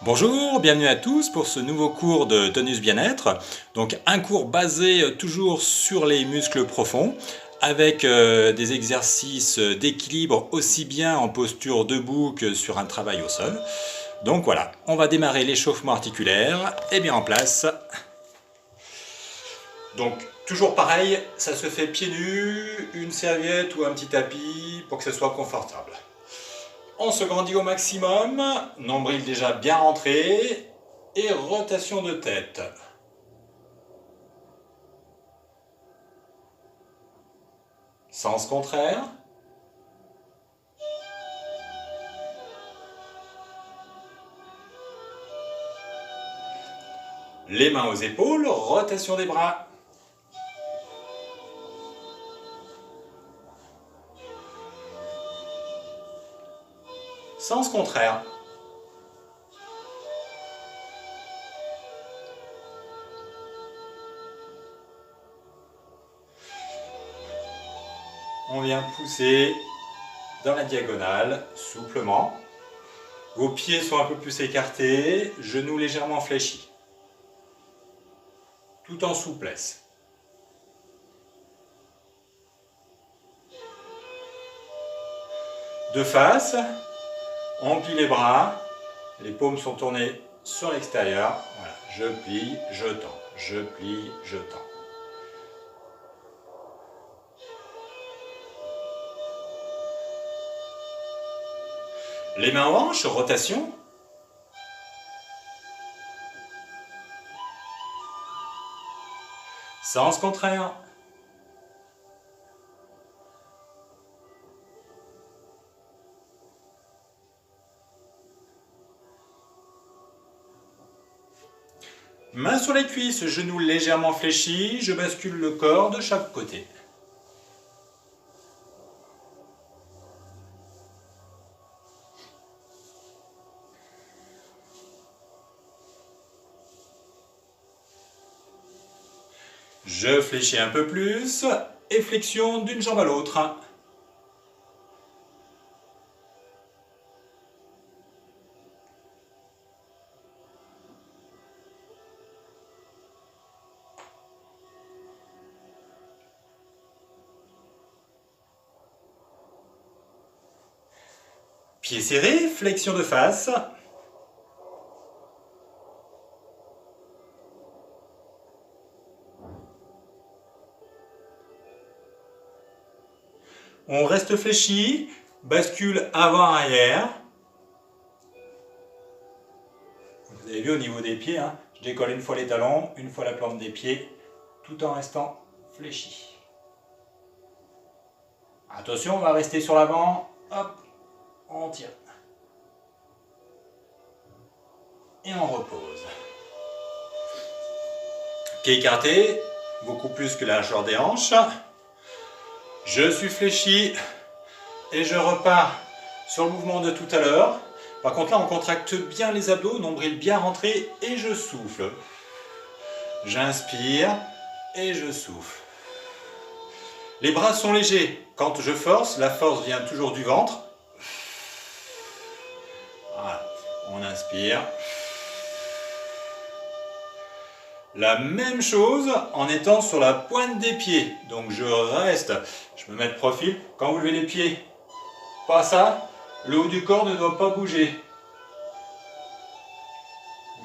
Bonjour, bienvenue à tous pour ce nouveau cours de tonus bien-être. Donc un cours basé toujours sur les muscles profonds avec des exercices d'équilibre aussi bien en posture debout que sur un travail au sol. Donc voilà, on va démarrer l'échauffement articulaire et bien en place. Donc toujours pareil, ça se fait pieds nus, une serviette ou un petit tapis pour que ce soit confortable. On se grandit au maximum, nombril déjà bien rentré et rotation de tête. Sens contraire. Les mains aux épaules, rotation des bras. Sens contraire. On vient pousser dans la diagonale, souplement. Vos pieds sont un peu plus écartés, genoux légèrement fléchis. Tout en souplesse. De face, on plie les bras, les paumes sont tournées sur l'extérieur. Voilà. Je plie, je tends, je plie, je tends. Les mains aux hanches, rotation. Sens contraire. Mains sur les cuisses, genoux légèrement fléchis, je bascule le corps de chaque côté. Je fléchis un peu plus et flexion d'une jambe à l'autre. Pieds serrés, flexion de face. On reste fléchi, bascule avant-arrière. Vous avez vu au niveau des pieds, hein, je décolle une fois les talons, une fois la plante des pieds, tout en restant fléchi. Attention, on va rester sur l'avant. Hop, on tire. Et on repose. Pieds écartés, beaucoup plus que la largeur des hanches. Je suis fléchi et je repars sur le mouvement de tout à l'heure. Par contre là, on contracte bien les abdos, nombril bien rentré et je souffle. J'inspire et je souffle. Les bras sont légers. Quand je force, la force vient toujours du ventre. Voilà. On inspire. La même chose en étant sur la pointe des pieds. Donc je reste, je me mets de profil. Quand vous levez les pieds, pas ça, le haut du corps ne doit pas bouger.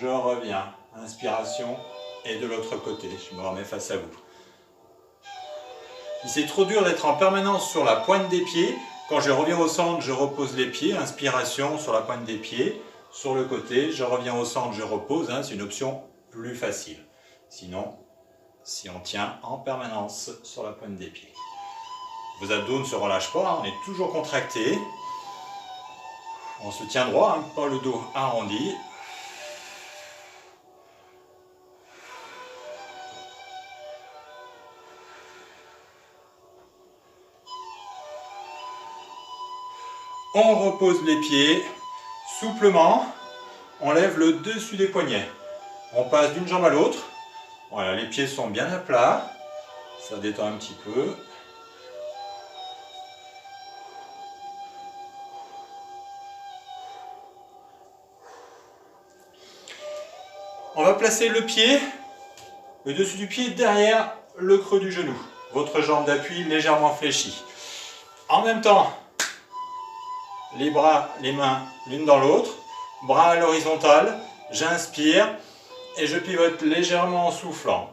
Je reviens. Inspiration et de l'autre côté. Je me remets face à vous. C'est trop dur d'être en permanence sur la pointe des pieds. Quand je reviens au centre, je repose les pieds. Inspiration sur la pointe des pieds. Sur le côté, je reviens au centre, je repose. C'est une option plus facile. Sinon, si on tient en permanence sur la pointe des pieds. Vos abdos ne se relâchent pas, on est toujours contracté. On se tient droit, pas le dos arrondi. On repose les pieds souplement. On lève le dessus des poignets. On passe d'une jambe à l'autre. Voilà, les pieds sont bien à plat. Ça détend un petit peu. On va placer le pied, le dessus du pied derrière le creux du genou. Votre jambe d'appui légèrement fléchie. En même temps, les bras, les mains l'une dans l'autre, bras à l'horizontale, j'inspire et je pivote légèrement en soufflant.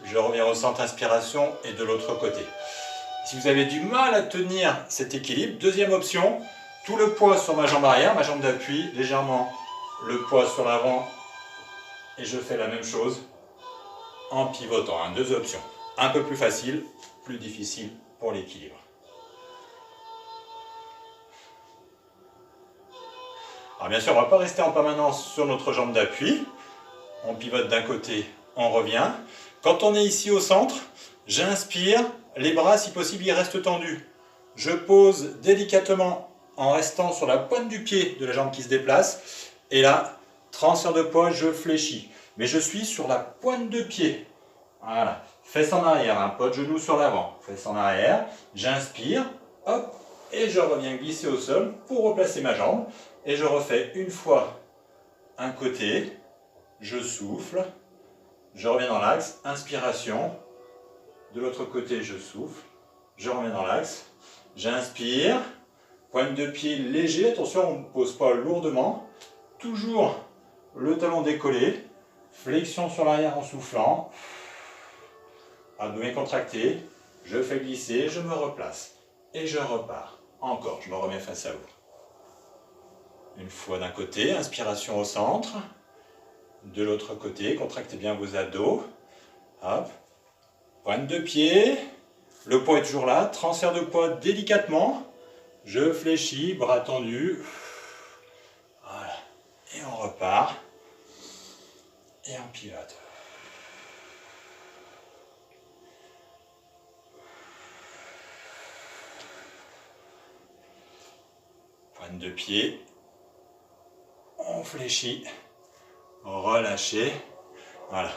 Je reviens au centre inspiration et de l'autre côté. Si vous avez du mal à tenir cet équilibre, deuxième option, tout le poids sur ma jambe arrière, ma jambe d'appui, légèrement le poids sur l'avant et je fais la même chose en pivotant. Hein. Deux options, un peu plus facile, plus difficile pour l'équilibre. Alors bien sûr, on ne va pas rester en permanence sur notre jambe d'appui. On pivote d'un côté, on revient. Quand on est ici au centre, j'inspire, les bras si possible ils restent tendus. Je pose délicatement en restant sur la pointe du pied de la jambe qui se déplace. Et là, transfert de poids, je fléchis. Mais je suis sur la pointe de pied. Voilà, fesses en arrière, un pas de genou sur l'avant. Fesses en arrière, j'inspire, hop, et je reviens glisser au sol pour replacer ma jambe. Et je refais une fois un côté, je souffle, je reviens dans l'axe, inspiration, de l'autre côté je souffle, je reviens dans l'axe, j'inspire, pointe de pied léger, attention on ne pose pas lourdement, toujours le talon décollé, flexion sur l'arrière en soufflant, abdomen contracté, je fais glisser, je me replace et je repars, encore, je me remets face à vous. Une fois d'un côté, inspiration au centre. De l'autre côté, contractez bien vos abdos. Hop. Pointe de pied. Le poids est toujours là. Transfert de poids délicatement. Je fléchis, bras tendus. Voilà. Et on repart. Et on pivote. Pointe de pied. On fléchit, relâchez, voilà.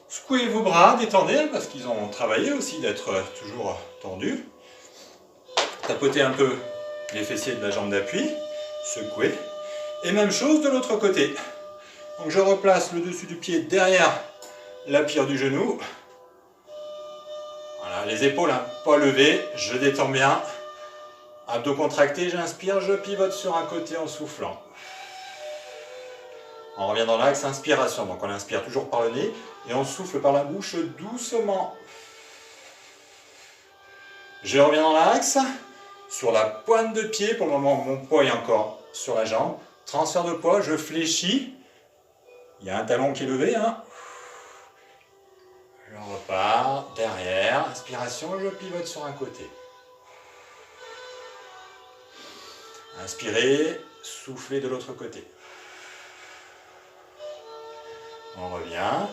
Secouez vos bras, détendez, parce qu'ils ont travaillé aussi d'être toujours tendus. Tapotez un peu les fessiers de la jambe d'appui, secouez. Et même chose de l'autre côté. Donc je replace le dessus du pied derrière la pierre du genou. Voilà, les épaules hein, pas levées, je détends bien. Abdos contractés, j'inspire, je pivote sur un côté en soufflant. On revient dans l'axe, inspiration, donc on inspire toujours par le nez et on souffle par la bouche doucement. Je reviens dans l'axe, sur la pointe de pied, pour le moment mon poids est encore sur la jambe. Transfert de poids, je fléchis, il y a un talon qui est levé. Hein. Je repars, derrière, inspiration, je pivote sur un côté. Inspirez, soufflez de l'autre côté. On revient,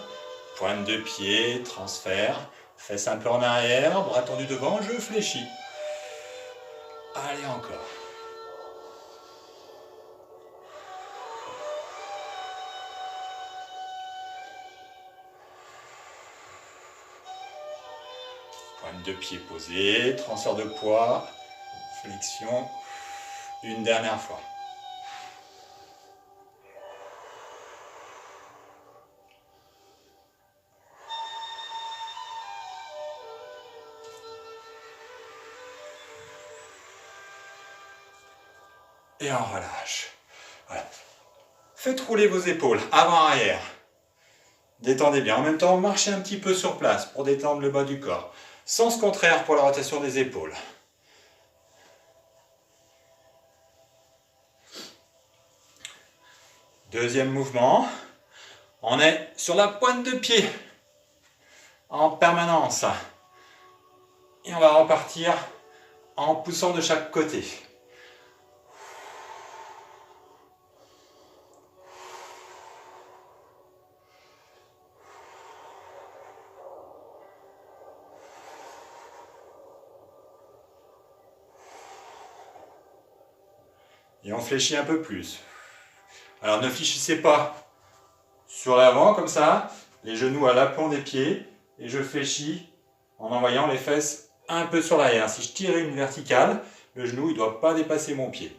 pointe de pied, transfert, fesses un peu en arrière, bras tendus devant, je fléchis. Allez encore. Pointe de pied posée, transfert de poids, flexion, une dernière fois. Et on relâche. Voilà. Faites rouler vos épaules, avant-arrière. Détendez bien. En même temps, marchez un petit peu sur place pour détendre le bas du corps. Sens contraire pour la rotation des épaules. Deuxième mouvement. On est sur la pointe de pied en permanence. Et on va repartir en poussant de chaque côté. Et on fléchit un peu plus. Alors ne fléchissez pas sur l'avant comme ça, les genoux à l'aplomb des pieds, et je fléchis en envoyant les fesses un peu sur l'arrière. Si je tire une verticale, le genou ne doit pas dépasser mon pied.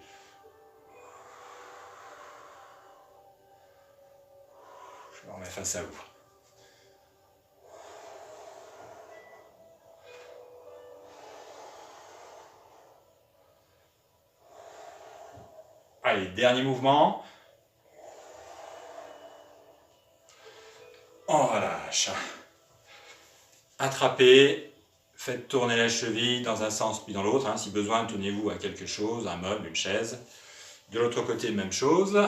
Je me remets face à vous. Allez, dernier mouvement. On relâche. Attrapez. Faites tourner la cheville dans un sens puis dans l'autre. Hein. Si besoin, tenez-vous à quelque chose, un meuble, une chaise. De l'autre côté, même chose.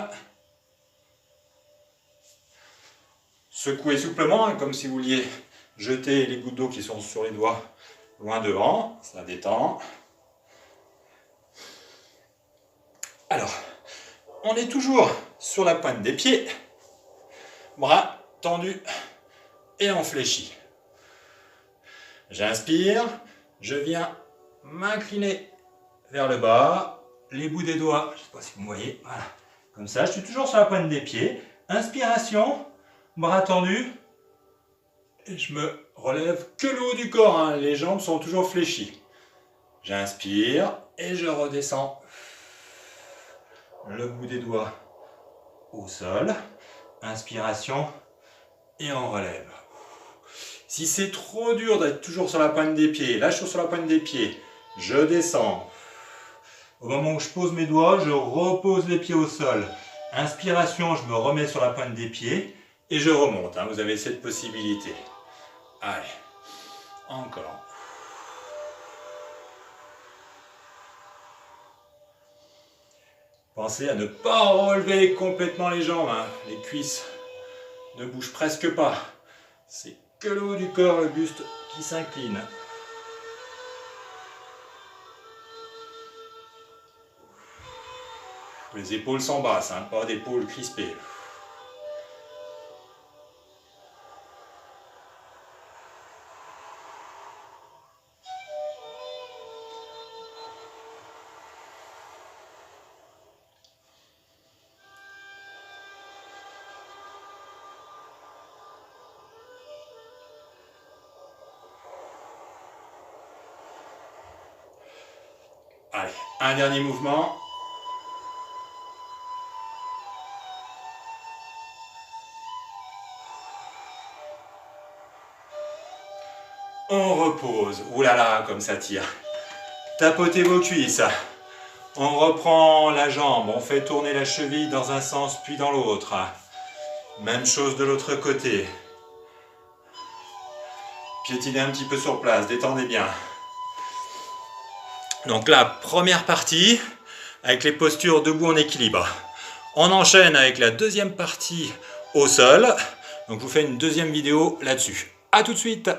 Secouez souplement, hein, comme si vous vouliez jeter les gouttes d'eau qui sont sur les doigts loin devant. Ça détend. Alors, on est toujours sur la pointe des pieds. Bras tendus et on fléchit. J'inspire, je viens m'incliner vers le bas, les bouts des doigts, je ne sais pas si vous me voyez, voilà, comme ça, je suis toujours sur la pointe des pieds. Inspiration, bras tendus, et je me relève que le haut du corps, hein. Les jambes sont toujours fléchies. J'inspire et je redescends le bout des doigts au sol, inspiration et on relève. Si c'est trop dur d'être toujours sur la pointe des pieds, là je suis sur la pointe des pieds, je descends. Au moment où je pose mes doigts, je repose les pieds au sol. Inspiration, je me remets sur la pointe des pieds et je remonte. Hein, vous avez cette possibilité. Allez, encore. Pensez à ne pas relever complètement les jambes. Hein. Les cuisses ne bougent presque pas. C'est que le haut du corps, le buste qui s'incline. Les épaules sont basses, hein, pas d'épaules crispées. Allez, un dernier mouvement. On repose. Ouh là là, comme ça tire. Tapotez vos cuisses. On reprend la jambe. On fait tourner la cheville dans un sens puis dans l'autre. Même chose de l'autre côté. Piétinez un petit peu sur place. Détendez bien. Donc là, première partie, avec les postures debout en équilibre. On enchaîne avec la deuxième partie au sol. Donc je vous fais une deuxième vidéo là-dessus. A tout de suite!